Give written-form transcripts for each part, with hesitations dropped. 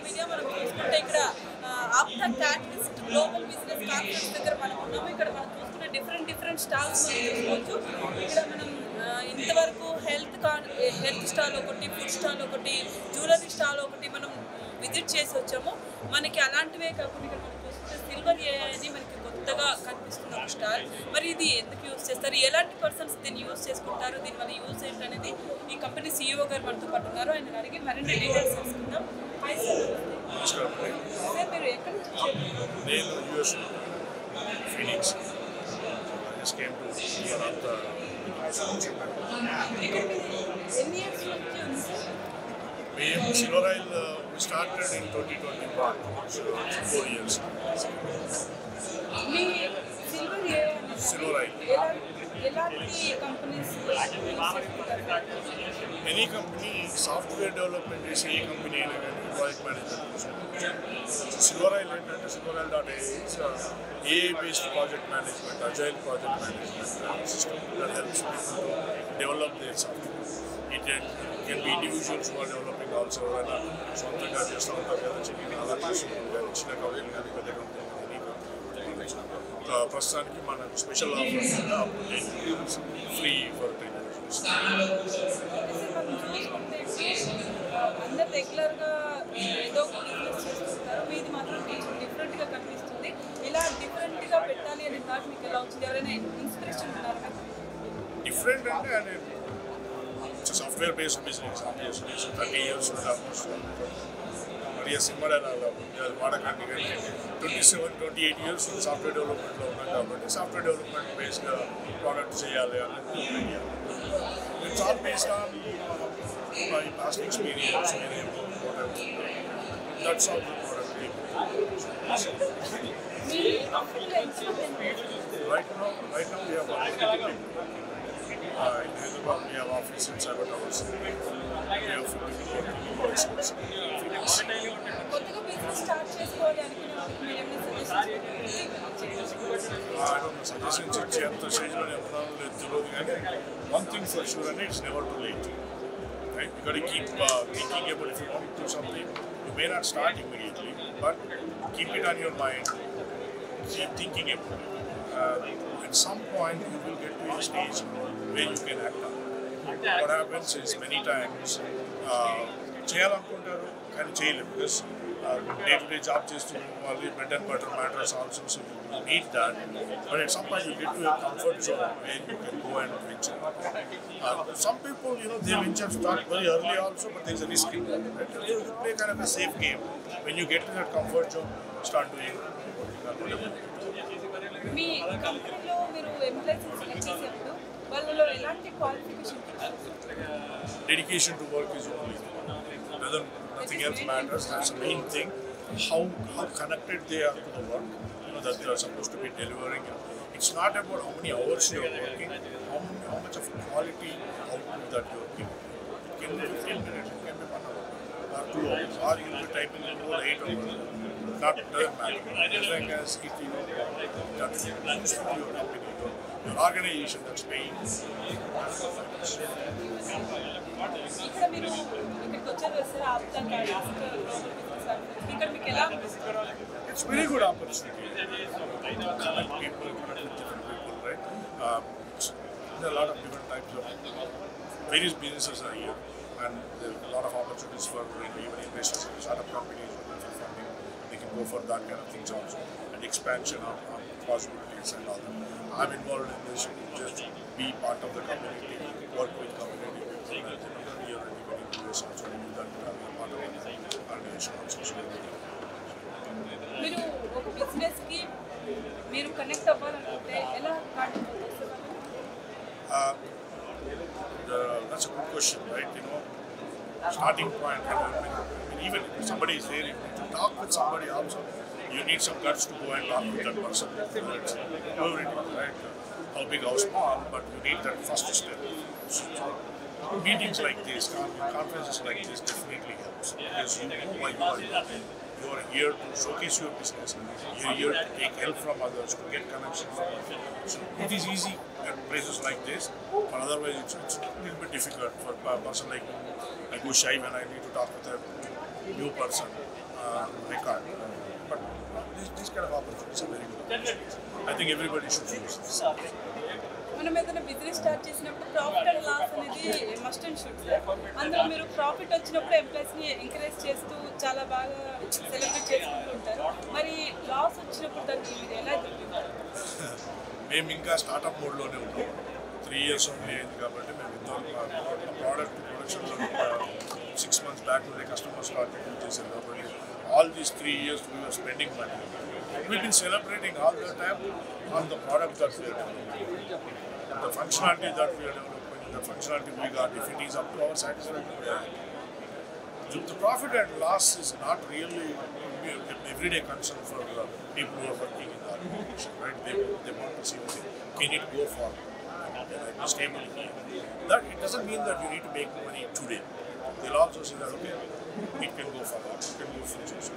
Media మనం చూసుకుంటే ఇక్కడ APTA catalyst global business conference దగ్గర మనం ఉన్నాము. ఇక్కడ మనం చూసుకుంటే డిఫరెంట్ స్టాల్స్ చూసుకోవచ్చు. ఇక్కడ మనం ఇంతవరకు హెల్త్ స్టాల్ ఒకటి, ఫుడ్ స్టాల్ ఒకటి, జ్యువెలరీ స్టాల్ ఒకటి మనం విజిట్ చేసి వచ్చాము. మనకి అలాంటివే కాకుండా ఇక్కడ మనం చూసుకుంటే సిల్వర్ ఏ అనేది మనకి కొత్తగా కనిపిస్తున్న ఒక స్టాల్. మరి ఇది ఎందుకు యూజ్ చేస్తారు, ఎలాంటి పర్సన్స్ దీన్ని యూజ్ చేసుకుంటారు, దీనివల్ల యూజ్ ఏంటనేది ఈ కంపెనీ CEO గారు మనతో పాటు ఉన్నారు. ఆయన అడిగి మరిన్ని డీటెయిల్స్ తెలుసుకుందాం. హాయ్ సార్, మీరు ఎక్కడ నుంచి వచ్చారు? నేను యూఎస్ ఫీనిక్స్ కేమ్ టు ఎన్ని ఇయర్స్ నుంచి ఉంది సార్? మేము Silver Oil started in 2021, so 4 years. మీ సిల్వర్ ఏ సిల్వర్ ఆయిల్ ఎలాంటి companies any company software development చేసే ఏ కంపెనీ అయినా కానీ ప్రాజెక్ట్ మేనేజ్మెంట్. సిల్వర్ ఆయిల్ ఏంటంటే silverAil.ai is AI based project management, agile project management system that helps people to develop their software. It can be individuals who are developing also, and సొంతంగా చేస్తూ ఉంటారు కదా, చిన్న అలా చేసుకుంటారు కానీ చిన్న కంపెనీ కానీ పెద్ద కంపెనీ కానీ ప్రస్తుతానికి మన special offer free for 10 years. అందరు రెగ్యులర్గా ఏదో ఒక బిజినెస్ చేస్తుంటారు, మీది మాత్రం డిఫరెంట్గా కనిపిస్తుంది. ఇలా డిఫరెంట్గా పెట్టాలి అనే థాట్ మీకు ఎలా వచ్చింది? ఎవరైనా ఇన్స్పిరేషన్ ఉన్నారు కదా? డిఫరెంట్ అంటే సాఫ్ట్వేర్ బేస్డ్ బిజినెస్ 30 years మరి సినిమా వాడకండి కానీ 27-28 years సాఫ్ట్వేర్ డెవలప్మెంట్లో ఉన్నాం కాబట్టి సాఫ్ట్వేర్ డెవలప్మెంట్ బేస్డ్గా ప్రోడక్ట్ చేయాలి అనేది it's all based on my past experience. That's all the product. Right now we have in Hyderabad we have office in Cyber Towers. We have 50 people working in Phoenix. కొత్తగా business start చేసుకోవాలి అనుకునే వాళ్ళకి మీరు ఏమైనా suggestions ఇచ్చే అంత స్టేజ్లోనే ఉన్నాను లేదు తెలియదు కానీ one thing for sure and it's never too late. Right? You got to keep thinking about if you want to do something. You may not start immediately, but keep it on your mind. Keep thinking about it. At some point, you will get to a stage where you can act on it. What happens is many times, చేయాలనుకుంటారు కానీ చేయలేము because డే-to-day job చేస్తున్నారు వాళ్ళు bread and butter matters also, so you need that. But at some point you get to your comfort zone where you can go and venture. Some people, they venture start very early also, but there is a risk in that. Right? You play kind of a safe game. When you get to that comfort zone, start doing whatever. మీ కంపెనీలో మీరు employees select చేసేప్పుడు వాళ్ళలో ఎలాంటి qualification? Dedication to work is only nothing else matters. That's the main thing. How connected they are to the work, that they are supposed to be delivering. It's not about how many hours you are working, how much of quality output that you are giving. It can be 15 minutes, it can be 1 hour, or 2 hours, or you will be typing in whole 8 hours. Not doesn't matter. As long as it that's useful to your company, your organization that's paying. ఇక్కడ మీరు ఇక్కడికి వచ్చారు sir, APTA catalyst global business conference. ఇక్కడ మీకు ఎలా అనిపిస్తుంది? It's very good opportunity. Connect people, connect with different people, right? There are a lot of different types of various businesses are here, and there are a lot of opportunities for even investors and startup companies looking for funding. They can go for that kind of things also, and expansion of possibilities and all that. I'm involved in this just to be part of the community, work with community people, and here and even in the US also do that. Part of the organization also. మీరు ఒక బిజినెస్కి మీరు connect అవ్వాలనుకుంటే ఎలా contact చేస్తారు? That's a good question, right? Starting point, even if somebody is there, to talk with somebody also, you need some guts to go and talk with that person. Right? How big, how small, but you need that first step. So, meetings like this, conferences like this definitely helps because you know why you are here. You are here to showcase your business. You are here to take help from others, to get connection from others. So it is easy at places like this, but otherwise it's a little bit difficult for a person like me. I go shy when I need to talk with a new person. I can't. But these kind of opportunities are very good. I think everybody should use this. మనం ఏదైనా business start చేసినప్పుడు profit and loss అనేది must and should sir. అందులో మీరు profit వచ్చినప్పుడు ఎంప్లాయీస్ని encourage చేస్తూ చాలా బాగా సెలబ్రేట్ చేసుకుంటూ ఉంటారు. మరి లాస్ వచ్చినప్పుడు దాన్ని మీరు ఎలా ఎదుర్కొంటారు? మేము ఇంకా స్టార్ట్అప్ మోడ్లోనే ఉన్నాం. 3 years ఓన్లీ అయింది కాబట్టి మేము ఇంతవరకు ప్రోడక్ట్ ప్రొడక్షన్లో 6 months బ్యాక్ నుండి కస్టమర్ స్టార్ట్ చేశారు కాబట్టి all these 3 years we were spending money. We've been celebrating all the time on the product that we are developing. The functionality that we are developing, the functionality we got, if it is up to our satisfaction, we are happy. The profit and loss is not really an everyday concern for people who are working in the organization, right? They want to see, okay, can it go for stable here? That it doesn't mean that you need to make money today. They'll also say that, okay, it can go for that, it can go for just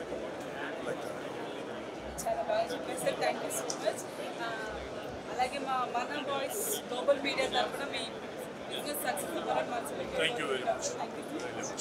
like that. చాలా బాగా చెప్పారు sir. Thank you so much. అలాగే మన voice global media తరఫున మీ business success అవ్వాలని మనసు. Thank you very much.